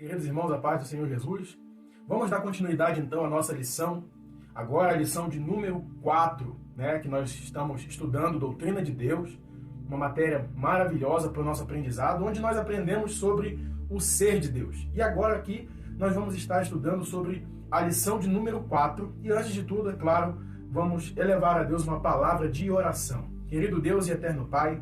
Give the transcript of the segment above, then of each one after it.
Queridos irmãos, a paz do Senhor Jesus, vamos dar continuidade então à nossa lição, agora a lição de número 4, que nós estamos estudando Doutrina de Deus, uma matéria maravilhosa para o nosso aprendizado, onde nós aprendemos sobre o ser de Deus. E agora aqui nós vamos estar estudando sobre a lição de número 4, e antes de tudo, é claro, vamos elevar a Deus uma palavra de oração. Querido Deus e eterno Pai,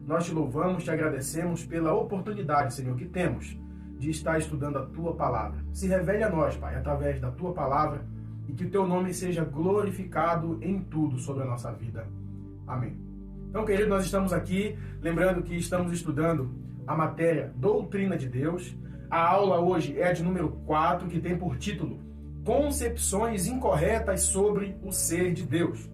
nós te louvamos, te agradecemos pela oportunidade, Senhor, que temos de estar estudando a Tua Palavra. Se revele a nós, Pai, através da Tua Palavra, e que o Teu nome seja glorificado em tudo sobre a nossa vida. Amém. Então, querido, nós estamos aqui, lembrando que estamos estudando a matéria Doutrina de Deus. A aula hoje é a de número 4, que tem por título Concepções Incorretas sobre o Ser de Deus.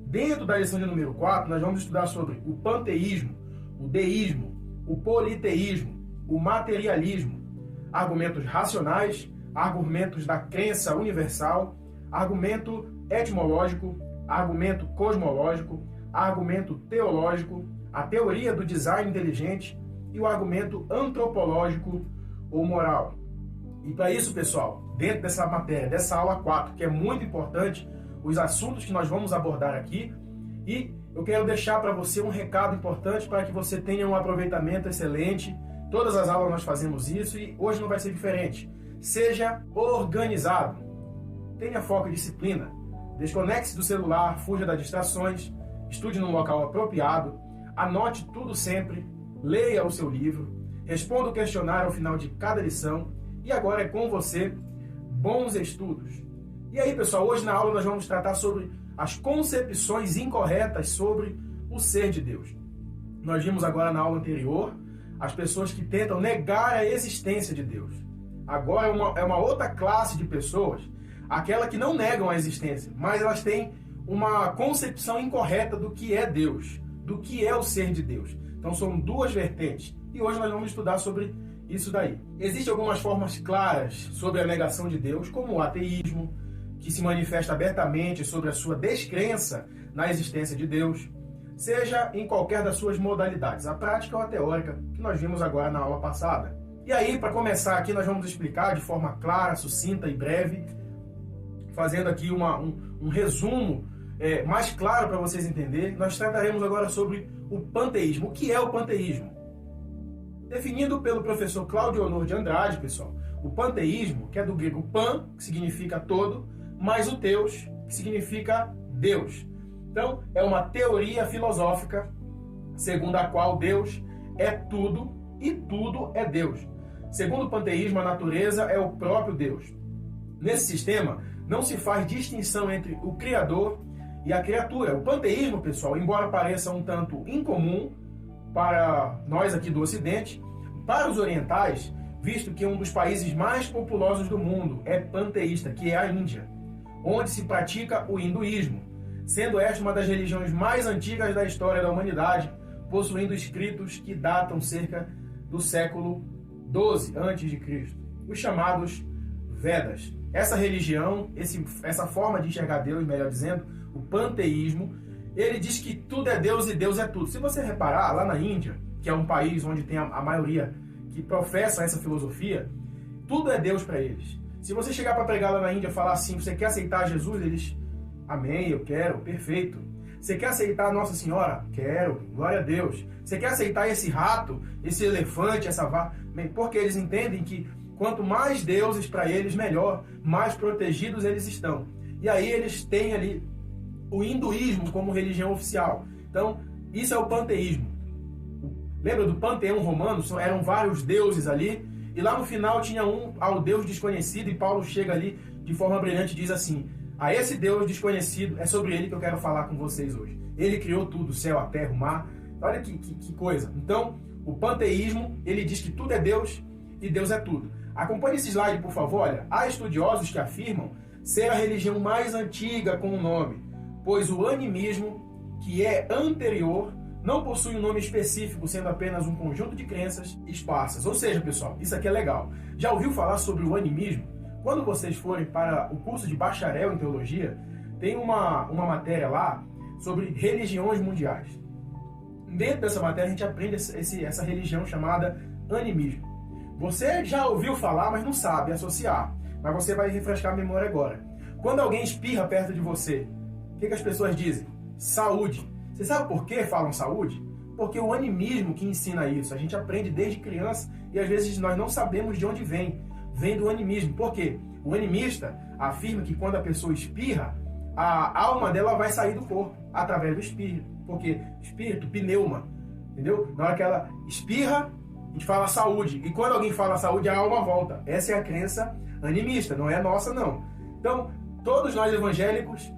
Dentro da lição de número 4, nós vamos estudar sobre o panteísmo, o deísmo, o politeísmo, o materialismo, argumentos racionais, argumentos da crença universal, argumento etimológico, argumento cosmológico, argumento teológico, a teoria do design inteligente e o argumento antropológico ou moral. E para isso, pessoal, dentro dessa matéria, dessa aula 4, que é muito importante, os assuntos que nós vamos abordar aqui, e eu quero deixar para você um recado importante para que você tenha um aproveitamento excelente. Todas as aulas nós fazemos isso e hoje não vai ser diferente. Seja organizado, tenha foco e disciplina, desconecte-se do celular, fuja das distrações, estude num local apropriado, anote tudo sempre, leia o seu livro, responda o questionário ao final de cada lição e agora é com você. Bons estudos! E aí, pessoal, hoje na aula nós vamos tratar sobre as concepções incorretas sobre o ser de Deus. Nós vimos agora na aula anterior as pessoas que tentam negar a existência de Deus. Agora é uma outra classe de pessoas, aquela que não negam a existência, mas elas têm uma concepção incorreta do que é Deus, do que é o ser de Deus. Então são duas vertentes. E hoje nós vamos estudar sobre isso daí. Existem algumas formas claras sobre a negação de Deus, como o ateísmo, que se manifesta abertamente sobre a sua descrença na existência de Deus, seja em qualquer das suas modalidades, a prática ou a teórica, que nós vimos agora na aula passada. E aí, para começar aqui, nós vamos explicar de forma clara, sucinta e breve, fazendo aqui um resumo mais claro para vocês entenderem. Nós trataremos agora sobre o panteísmo. O que é o panteísmo? Definido pelo professor Cláudio Honor de Andrade, pessoal, o panteísmo, que é do grego pan, que significa todo, mais o teos, que significa Deus. Então, é uma teoria filosófica segundo a qual Deus é tudo e tudo é Deus. Segundo o panteísmo, a natureza é o próprio Deus. Nesse sistema, não se faz distinção entre o Criador e a criatura. O panteísmo, pessoal, embora pareça um tanto incomum para nós aqui do Ocidente, para os orientais, visto que um dos países mais populosos do mundo é panteísta, que é a Índia, onde se pratica o hinduísmo, sendo esta uma das religiões mais antigas da história da humanidade, possuindo escritos que datam cerca do século XII a.C., os chamados Vedas. Essa religião, essa forma de enxergar Deus, melhor dizendo, o panteísmo, ele diz que tudo é Deus e Deus é tudo. Se você reparar, lá na Índia, que é um país onde tem a maioria que professa essa filosofia, tudo é Deus para eles. Se você chegar para pregar lá na Índia e falar assim, você quer aceitar Jesus? Eles, amém, eu quero, perfeito. Você quer aceitar Nossa Senhora? Quero, glória a Deus. Você quer aceitar esse rato, esse elefante, essa vaca? Porque eles entendem que quanto mais deuses para eles, melhor, mais protegidos eles estão. E aí eles têm ali o hinduísmo como religião oficial. Então, isso é o panteísmo. Lembra do panteão romano? Eram vários deuses ali. E lá no final tinha ao Deus desconhecido, e Paulo chega ali de forma brilhante e diz assim: a esse Deus desconhecido, é sobre ele que eu quero falar com vocês hoje. Ele criou tudo, o céu, a terra, o mar. Olha que coisa. Então, o panteísmo, ele diz que tudo é Deus e Deus é tudo. Acompanhe esse slide, por favor. Olha, há estudiosos que afirmam ser a religião mais antiga com o nome, pois o animismo, que é anterior, não possui um nome específico, sendo apenas um conjunto de crenças esparsas. Ou seja, pessoal, isso aqui é legal. Já ouviu falar sobre o animismo? Quando vocês forem para o curso de bacharel em teologia, tem uma matéria lá sobre religiões mundiais. Dentro dessa matéria a gente aprende essa religião chamada animismo. Você já ouviu falar, mas não sabe associar. Mas você vai refrescar a memória agora. Quando alguém espirra perto de você, o que as pessoas dizem? Saúde. Você sabe por que falam saúde? Porque o animismo que ensina isso, a gente aprende desde criança e às vezes nós não sabemos de onde vem. Vem do animismo. Por quê? O animista afirma que quando a pessoa espirra, a alma dela vai sair do corpo através do espírito. Porque espírito, pneuma, entendeu? Na hora que ela espirra, a gente fala saúde. E quando alguém fala saúde, a alma volta. Essa é a crença animista, não é nossa, não. Então, todos nós evangélicos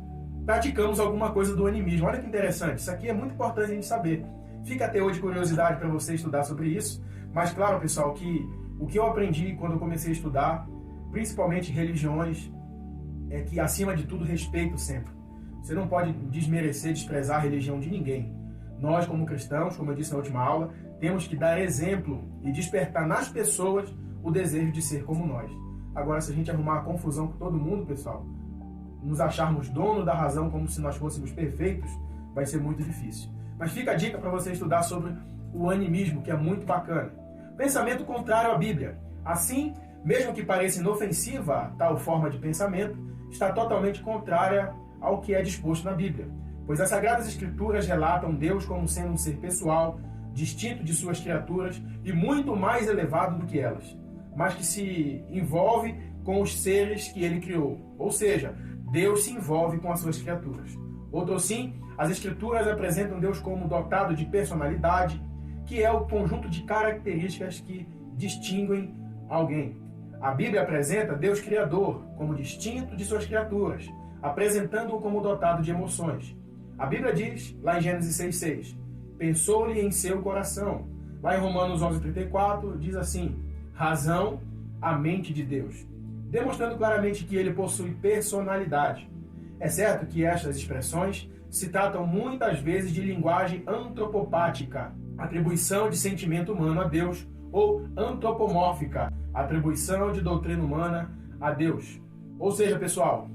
praticamos alguma coisa do animismo. Olha que interessante, isso aqui é muito importante a gente saber. Fica até hoje curiosidade para você estudar sobre isso. Mas claro, pessoal, que o que eu aprendi quando eu comecei a estudar, principalmente religiões, é que acima de tudo respeito sempre. Você não pode desmerecer, desprezar a religião de ninguém. Nós, como cristãos, como eu disse na última aula, temos que dar exemplo e despertar nas pessoas o desejo de ser como nós. Agora, se a gente arrumar a confusão com todo mundo, pessoal, nos acharmos dono da razão como se nós fôssemos perfeitos, vai ser muito difícil. Mas fica a dica para você estudar sobre o animismo, que é muito bacana. Pensamento contrário à Bíblia. Assim, mesmo que pareça inofensiva tal forma de pensamento, está totalmente contrária ao que é disposto na Bíblia. Pois as Sagradas Escrituras relatam Deus como sendo um ser pessoal, distinto de suas criaturas e muito mais elevado do que elas, mas que se envolve com os seres que ele criou. Ou seja, Deus se envolve com as suas criaturas. Outro assim, as Escrituras apresentam Deus como dotado de personalidade, que é o conjunto de características que distinguem alguém. A Bíblia apresenta Deus Criador como distinto de suas criaturas, apresentando-o como dotado de emoções. A Bíblia diz, lá em Gênesis 6,6, pensou-lhe em seu coração. Lá em Romanos 11,34, diz assim, razão, a mente de Deus, demonstrando claramente que ele possui personalidade. É certo que estas expressões se tratam muitas vezes de linguagem antropopática, atribuição de sentimento humano a Deus, ou antropomórfica, atribuição de doutrina humana a Deus. Ou seja, pessoal,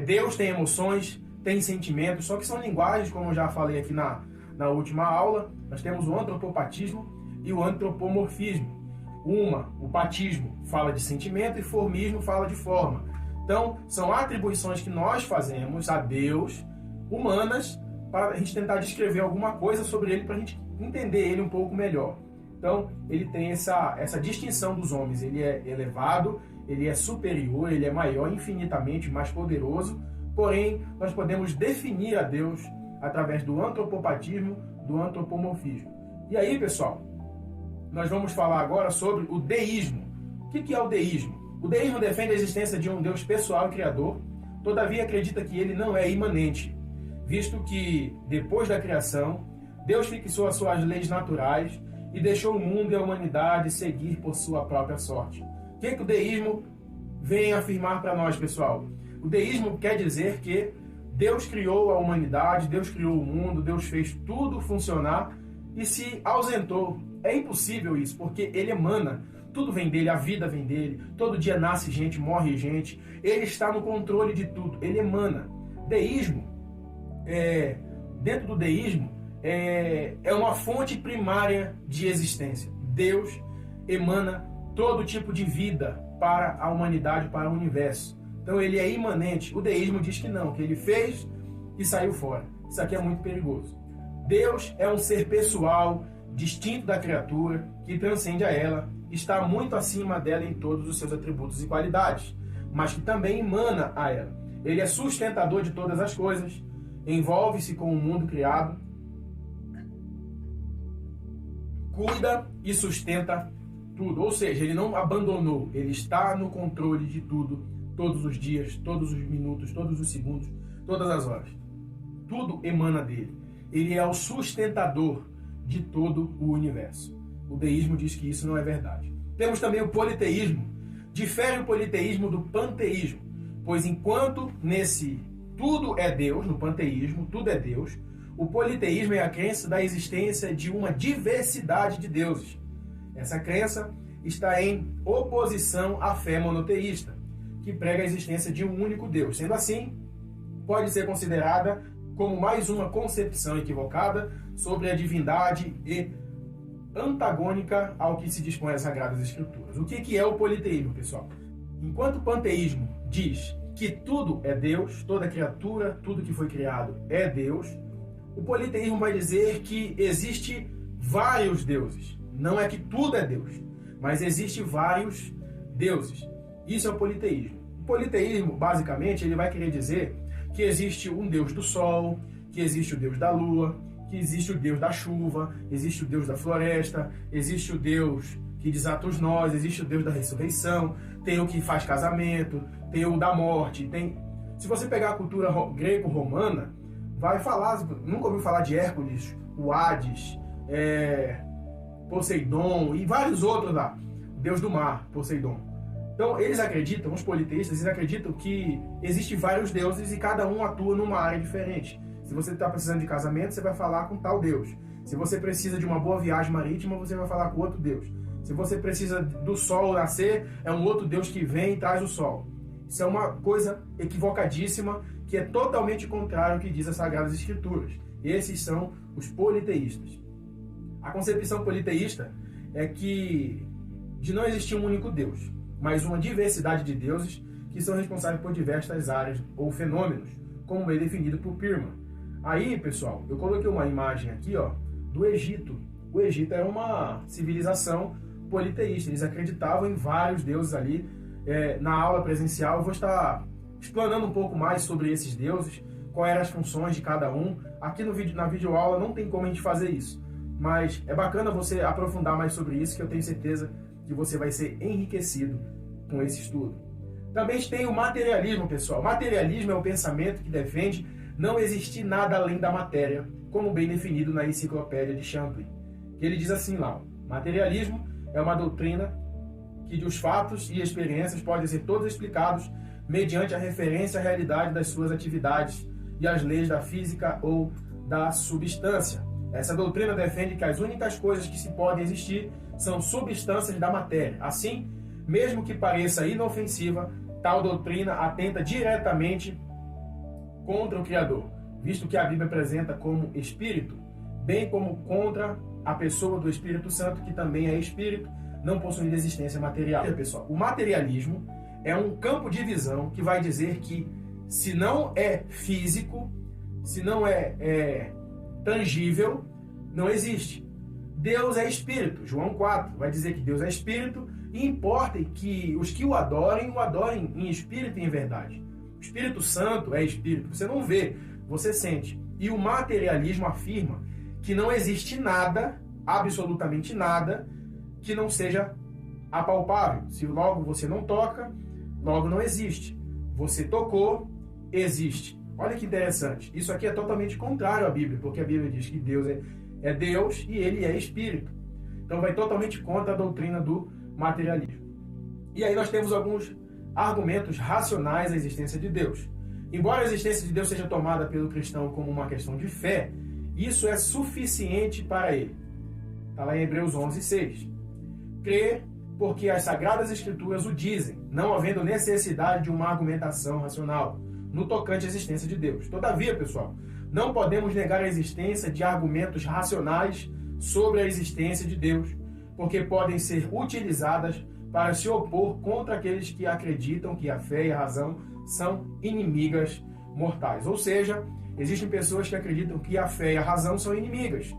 Deus tem emoções, tem sentimentos, só que são linguagens, como eu já falei aqui na última aula, nós temos o antropopatismo e o antropomorfismo. O patismo fala de sentimento e formismo fala de forma. Então, são atribuições que nós fazemos a Deus, humanas, para a gente tentar descrever alguma coisa sobre ele, para a gente entender ele um pouco melhor. Então, ele tem essa distinção dos homens. Ele é elevado, ele é superior, ele é maior, infinitamente mais poderoso. Porém, nós podemos definir a Deus através do antropopatismo, do antropomorfismo. E aí, pessoal, nós vamos falar agora sobre o deísmo. O que é o deísmo? O deísmo defende a existência de um Deus pessoal e criador, todavia acredita que ele não é imanente, visto que, depois da criação, Deus fixou as suas leis naturais e deixou o mundo e a humanidade seguir por sua própria sorte. O que o deísmo vem afirmar para nós, pessoal? O deísmo quer dizer que Deus criou a humanidade, Deus criou o mundo, Deus fez tudo funcionar e se ausentou. É impossível isso, porque ele emana. Tudo vem dele, a vida vem dele, todo dia nasce gente, morre gente, ele está no controle de tudo, ele emana. Deísmo, dentro do deísmo, é uma fonte primária de existência. Deus emana todo tipo de vida para a humanidade, para o universo. Então ele é imanente. O deísmo diz que não, que ele fez e saiu fora. Isso aqui é muito perigoso. Deus é um ser pessoal, distinto da criatura, que transcende a ela, está muito acima dela em todos os seus atributos e qualidades, mas que também emana a ela. Ele é sustentador de todas as coisas, envolve-se com o mundo criado, cuida e sustenta tudo. Ou seja, ele não abandonou, ele está no controle de tudo, todos os dias, todos os minutos, todos os segundos, todas as horas. Tudo emana dele. Ele é o sustentador de todo o universo. O deísmo diz que isso não é verdade. Temos também o politeísmo. Difere o politeísmo do panteísmo, pois enquanto nesse tudo é Deus, no panteísmo, tudo é Deus, o politeísmo é a crença da existência de uma diversidade de deuses. Essa crença está em oposição à fé monoteísta, que prega a existência de um único Deus. Sendo assim, pode ser considerada como mais uma concepção equivocada sobre a divindade e antagônica ao que se dispõe as Sagradas Escrituras. O que é o politeísmo, pessoal? Enquanto o panteísmo diz que tudo é Deus, toda criatura, tudo que foi criado é Deus, o politeísmo vai dizer que existe vários deuses. Não é que tudo é Deus, mas existe vários deuses. Isso é o politeísmo. O politeísmo, basicamente, ele vai querer dizer que existe um Deus do Sol, que existe o Deus da Lua, que existe o Deus da chuva, existe o Deus da floresta, existe o Deus que desata os nós, existe o Deus da ressurreição, tem o que faz casamento, tem o da morte, tem... Se você pegar a cultura greco-romana, vai falar, nunca ouviu falar de Hércules, o Hades, Poseidon e vários outros lá, Deus do mar, Poseidon. Então, eles acreditam, os politeístas, eles acreditam que existem vários deuses e cada um atua numa área diferente. Se você está precisando de casamento, você vai falar com tal Deus. Se você precisa de uma boa viagem marítima, você vai falar com outro Deus. Se você precisa do sol nascer, é um outro Deus que vem e traz o sol. Isso é uma coisa equivocadíssima, que é totalmente contrário ao que diz as Sagradas Escrituras. Esses são os politeístas. A concepção politeísta é que de não existir um único Deus, mas uma diversidade de deuses que são responsáveis por diversas áreas ou fenômenos, como é definido por Pirman. Aí, pessoal, eu coloquei uma imagem aqui, ó, do Egito. O Egito era uma civilização politeísta. Eles acreditavam em vários deuses ali. Na aula presencial eu vou estar explanando um pouco mais sobre esses deuses, quais eram as funções de cada um. Aqui na videoaula não tem como a gente fazer isso, mas é bacana você aprofundar mais sobre isso, que eu tenho certeza que você vai ser enriquecido com esse estudo. Também tem o materialismo, pessoal. O materialismo é o pensamento que defende não existir nada além da matéria, como bem definido na enciclopédia de Champlin. Ele diz assim lá: materialismo é uma doutrina que os fatos e experiências podem ser todos explicados mediante a referência à realidade das suas atividades e às leis da física ou da substância. Essa doutrina defende que as únicas coisas que se podem existir são substâncias da matéria. Assim, mesmo que pareça inofensiva, tal doutrina atenta diretamente contra o Criador, visto que a Bíblia apresenta como espírito, bem como contra a pessoa do Espírito Santo, que também é espírito, não possuindo existência material. Pessoal, o materialismo é um campo de visão que vai dizer que se não é físico, se não é tangível, não existe. Deus é espírito. João 4 vai dizer que Deus é espírito e importa que os que o adorem em espírito e em verdade. O Espírito Santo é espírito. Você não vê, você sente. E o materialismo afirma que não existe nada, absolutamente nada, que não seja apalpável. Se logo você não toca, logo não existe. Você tocou, existe. Olha que interessante. Isso aqui é totalmente contrário à Bíblia, porque a Bíblia diz que Deus é Deus e ele é espírito. Então vai totalmente contra a doutrina do materialismo. E aí nós temos alguns argumentos racionais à existência de Deus. Embora a existência de Deus seja tomada pelo cristão como uma questão de fé, isso é suficiente para ele. Está lá em Hebreus 11:6. Crê porque as Sagradas Escrituras o dizem, não havendo necessidade de uma argumentação racional no tocante à existência de Deus. Todavia, pessoal, não podemos negar a existência de argumentos racionais sobre a existência de Deus, porque podem ser utilizadas para se opor contra aqueles que acreditam que a fé e a razão são inimigas mortais. Ou seja, existem pessoas que acreditam que a fé e a razão são inimigas.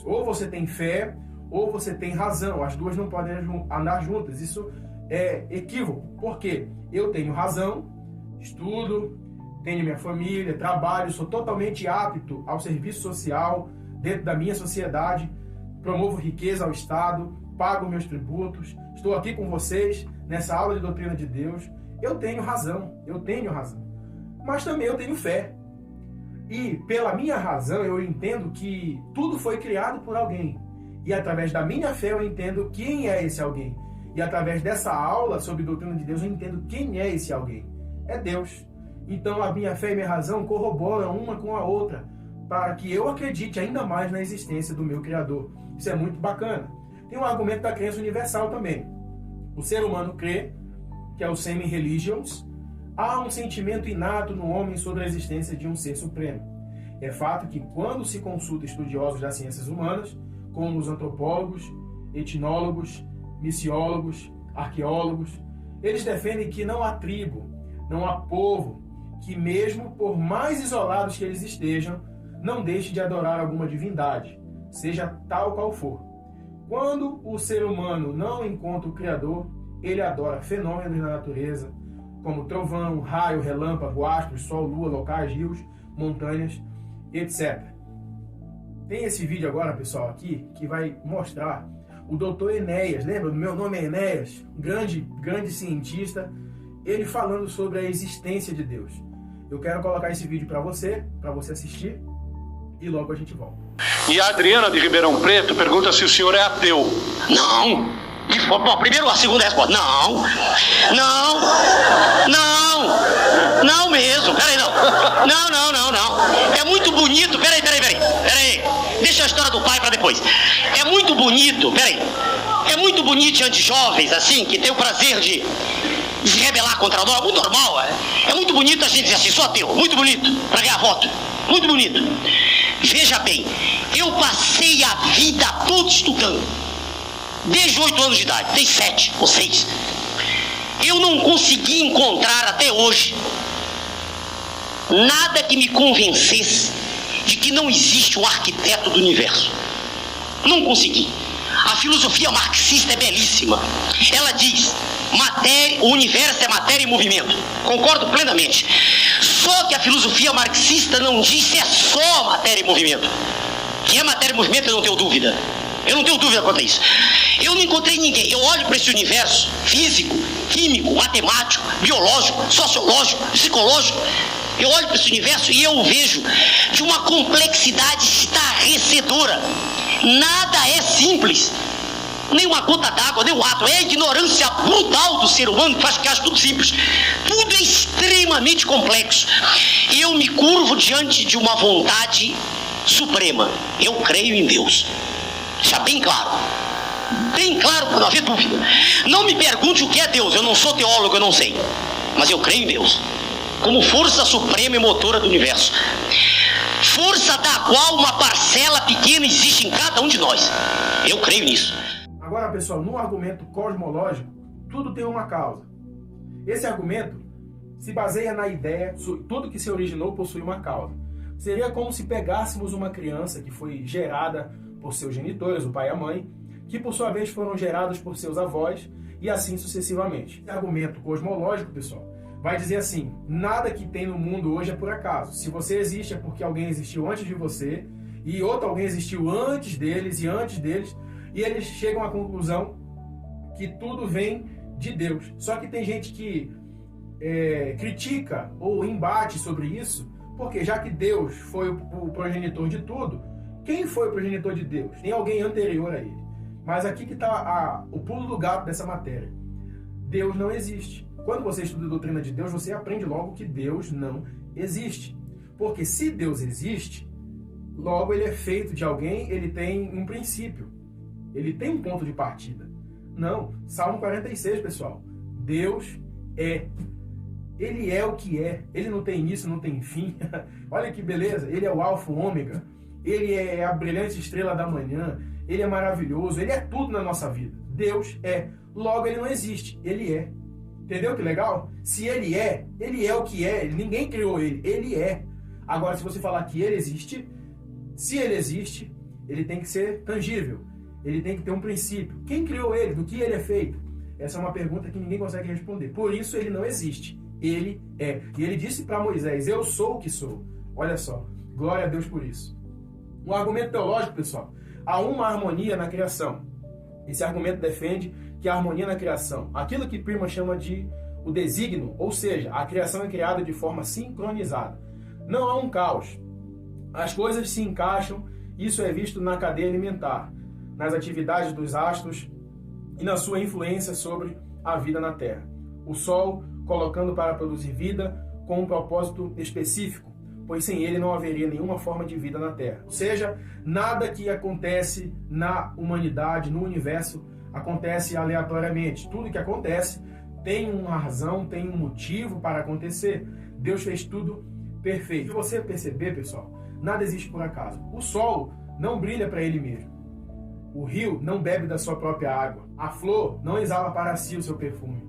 Ou você tem fé, ou você tem razão. As duas não podem andar juntas. Isso é equívoco. Por quê? Eu tenho razão, estudo, tenho minha família, trabalho, sou totalmente apto ao serviço social dentro da minha sociedade, promovo riqueza ao Estado, pago meus tributos, estou aqui com vocês nessa aula de doutrina de Deus. Eu tenho razão. Mas também eu tenho fé. E pela minha razão eu entendo que tudo foi criado por alguém. E através da minha fé eu entendo quem é esse alguém. E através dessa aula sobre doutrina de Deus eu entendo quem é esse alguém. É Deus. Então a minha fé e minha razão corroboram uma com a outra, para que eu acredite ainda mais na existência do meu Criador. Isso é muito bacana. Tem um argumento da crença universal também. O ser humano crê, que é o semi-religions, há um sentimento inato no homem sobre a existência de um ser supremo. É fato que quando se consulta estudiosos das ciências humanas, como os antropólogos, etnólogos, missiólogos, arqueólogos. Eles defendem que não há tribo, não há povo, que mesmo por mais isolados que eles estejam, não deixe de adorar alguma divindade, seja tal qual for. Quando o ser humano não encontra o Criador, ele adora fenômenos na natureza, como trovão, raio, relâmpago, astros, sol, lua, locais, rios, montanhas, etc. Tem esse vídeo agora, pessoal, aqui, que vai mostrar o Dr. Enéas. Lembra? Meu nome é Enéas, grande cientista, ele falando sobre a existência de Deus. Eu quero colocar esse vídeo para você assistir, e logo a gente volta. E a Adriana de Ribeirão Preto pergunta se o senhor é ateu. Não. Bom, primeiro a segunda resposta. Não mesmo. Peraí, não. É muito bonito. Peraí. Deixa a história do pai pra depois. É muito bonito, É muito bonito diante de jovens, assim, que tem o prazer de se rebelar contra nós. Muito normal, é muito bonito a gente dizer assim, sou ateu. Muito bonito, pra ganhar voto. Muito bonito. Veja bem, eu passei a vida toda estudando. Desde 8 anos de idade, tem 7 ou 6. Eu não consegui encontrar até hoje nada que me convencesse de que não existe um arquiteto do universo. Não consegui. A filosofia marxista é belíssima. Ela diz, o universo é matéria em movimento. Concordo plenamente. Só que a filosofia marxista não diz se é só matéria em movimento. Que é matéria em movimento, eu não tenho dúvida. Quanto a isso. Eu não encontrei ninguém. Eu olho para esse universo físico, químico, matemático, biológico, sociológico, psicológico. Eu olho para esse universo e eu vejo de uma complexidade estarrecedora. Nada é simples. Nem uma gota d'água, nem um átomo. É a ignorância brutal do ser humano que faz que acha tudo simples. Tudo é extremamente complexo. Eu me curvo diante de uma vontade suprema. Eu creio em Deus. Já bem claro para não haver dúvida. Não me pergunte o que é Deus, eu não sou teólogo, eu não sei, mas eu creio em Deus como força suprema e motora do universo, força da qual uma parcela pequena existe em cada um de nós. Eu creio nisso. Agora, pessoal, no argumento cosmológico, tudo tem uma causa. Esse argumento se baseia na ideia, tudo que se originou possui uma causa. Seria como se pegássemos uma criança que foi gerada por seus genitores, o pai e a mãe, que por sua vez foram gerados por seus avós, e assim sucessivamente. Esse argumento cosmológico, pessoal, vai dizer assim, nada que tem no mundo hoje é por acaso. Se você existe é porque alguém existiu antes de você, e outro alguém existiu antes deles, e eles chegam à conclusão que tudo vem de Deus. Só que tem gente que critica ou embate sobre isso, porque já que Deus foi o progenitor de tudo, quem foi o progenitor de Deus? Tem alguém anterior a ele. Mas aqui que está o pulo do gato dessa matéria. Deus não existe. Quando você estuda a doutrina de Deus, você aprende logo que Deus não existe. Porque se Deus existe, logo ele é feito de alguém, ele tem um princípio. Ele tem um ponto de partida. Não. Salmo 46, pessoal. Deus é. Ele é o que é. Ele não tem início, não tem fim. Olha que beleza. Ele é o alfa, o ômega. Ele é a brilhante estrela da manhã. Ele é maravilhoso. Ele é tudo na nossa vida. Deus é. Logo, ele não existe. Ele é. Entendeu que legal? Se ele é o que é. Ninguém criou ele. Ele é. Agora, se você falar que ele existe, se ele existe, ele tem que ser tangível. Ele tem que ter um princípio. Quem criou ele? Do que ele é feito? Essa é uma pergunta que ninguém consegue responder. Por isso, ele não existe. Ele é. E ele disse para Moisés, eu sou o que sou. Olha só. Glória a Deus por isso. Um argumento teológico, pessoal. Há uma harmonia na criação. Esse argumento defende que a harmonia na criação, aquilo que Pirman chama de o desígnio, ou seja, a criação é criada de forma sincronizada. Não há um caos. As coisas se encaixam, isso é visto na cadeia alimentar, nas atividades dos astros e na sua influência sobre a vida na Terra. O Sol colocando para produzir vida com um propósito específico, pois sem ele não haveria nenhuma forma de vida na Terra. Ou seja, nada que acontece na humanidade, no universo, acontece aleatoriamente. Tudo que acontece tem uma razão, tem um motivo para acontecer. Deus fez tudo perfeito. Se você perceber, pessoal, nada existe por acaso. O Sol não brilha para ele mesmo. O rio não bebe da sua própria água. A flor não exala para si o seu perfume.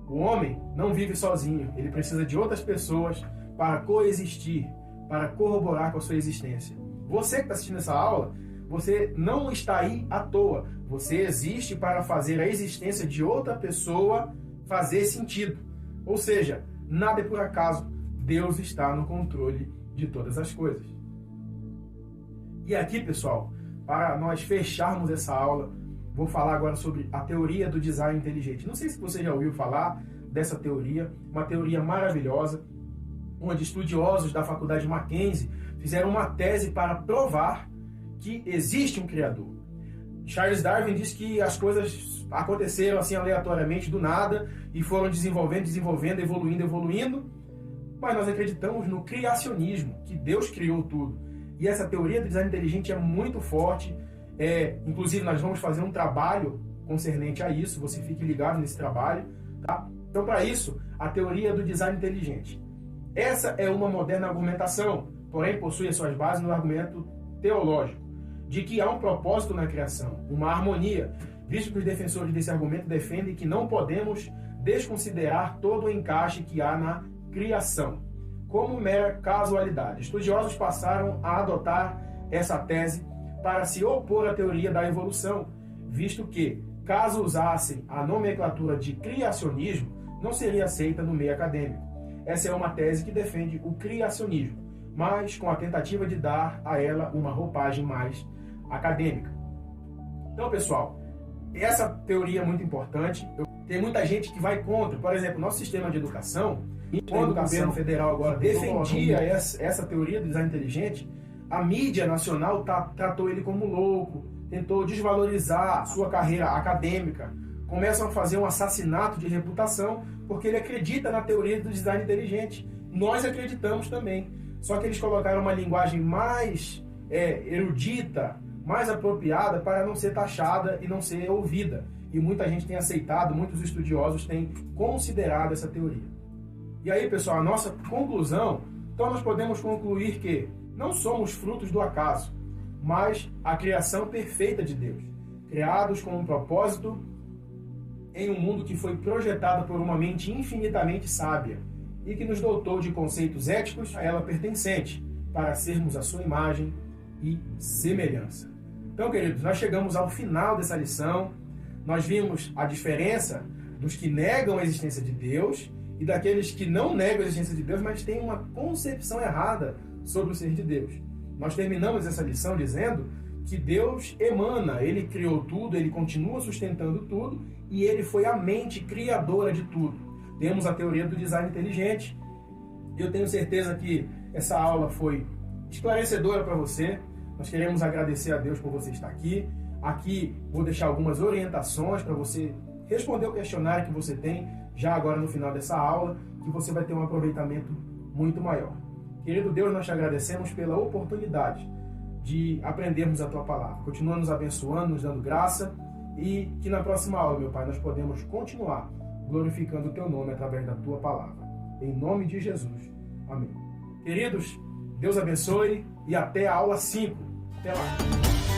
O homem não vive sozinho. Ele precisa de outras pessoas para coexistir, para corroborar com a sua existência. Você que está assistindo essa aula, você não está aí à toa. Você existe para fazer a existência de outra pessoa fazer sentido. Ou seja, nada é por acaso. Deus está no controle de todas as coisas. E aqui, pessoal, para nós fecharmos essa aula, vou falar agora sobre a teoria do design inteligente. Não sei se você já ouviu falar dessa teoria, uma teoria maravilhosa, onde estudiosos da Faculdade Mackenzie fizeram uma tese para provar que existe um Criador. Charles Darwin diz que as coisas aconteceram assim aleatoriamente, do nada, e foram desenvolvendo, evoluindo, mas nós acreditamos no criacionismo, que Deus criou tudo. E essa teoria do design inteligente é muito forte. Inclusive, nós vamos fazer um trabalho concernente a isso. Você fique ligado nesse trabalho. Tá? Então, para isso, a teoria do design inteligente. Essa é uma moderna argumentação, porém possui as suas bases no argumento teológico, de que há um propósito na criação, uma harmonia, visto que os defensores desse argumento defendem que não podemos desconsiderar todo o encaixe que há na criação como mera casualidade. Estudiosos passaram a adotar essa tese para se opor à teoria da evolução, visto que, caso usassem a nomenclatura de criacionismo, não seria aceita no meio acadêmico. Essa é uma tese que defende o criacionismo, mas com a tentativa de dar a ela uma roupagem mais acadêmica. Então, pessoal, essa teoria é muito importante. Tem muita gente que vai contra. Por exemplo, nosso sistema de educação, quando o governo federal agora defendia essa teoria do design inteligente, a mídia nacional tratou ele como louco, tentou desvalorizar sua carreira acadêmica, começam a fazer um assassinato de reputação porque ele acredita na teoria do design inteligente. Nós acreditamos também, só que eles colocaram uma linguagem mais erudita, mais apropriada para não ser taxada e não ser ouvida. E muita gente tem aceitado, muitos estudiosos têm considerado essa teoria. E aí, pessoal, a nossa conclusão, então nós podemos concluir que não somos frutos do acaso, mas a criação perfeita de Deus, criados com um propósito em um mundo que foi projetado por uma mente infinitamente sábia e que nos dotou de conceitos éticos a ela pertencentes, para sermos a sua imagem e semelhança. Então, queridos, nós chegamos ao final dessa lição. Nós vimos a diferença dos que negam a existência de Deus e daqueles que não negam a existência de Deus, mas têm uma concepção errada sobre o ser de Deus. Nós terminamos essa lição dizendo que Deus emana, Ele criou tudo, Ele continua sustentando tudo e Ele foi a mente criadora de tudo. Temos a teoria do design inteligente. Eu tenho certeza que essa aula foi esclarecedora para você. Nós queremos agradecer a Deus por você estar aqui. Aqui vou deixar algumas orientações para você responder o questionário que você tem já agora no final dessa aula, que você vai ter um aproveitamento muito maior. Querido Deus, nós te agradecemos pela oportunidade de aprendermos a Tua Palavra. Continua nos abençoando, nos dando graça e que na próxima aula, meu Pai, nós podemos continuar glorificando o Teu nome através da Tua Palavra. Em nome de Jesus. Amém. Queridos, Deus abençoe e até a aula 5. Até lá.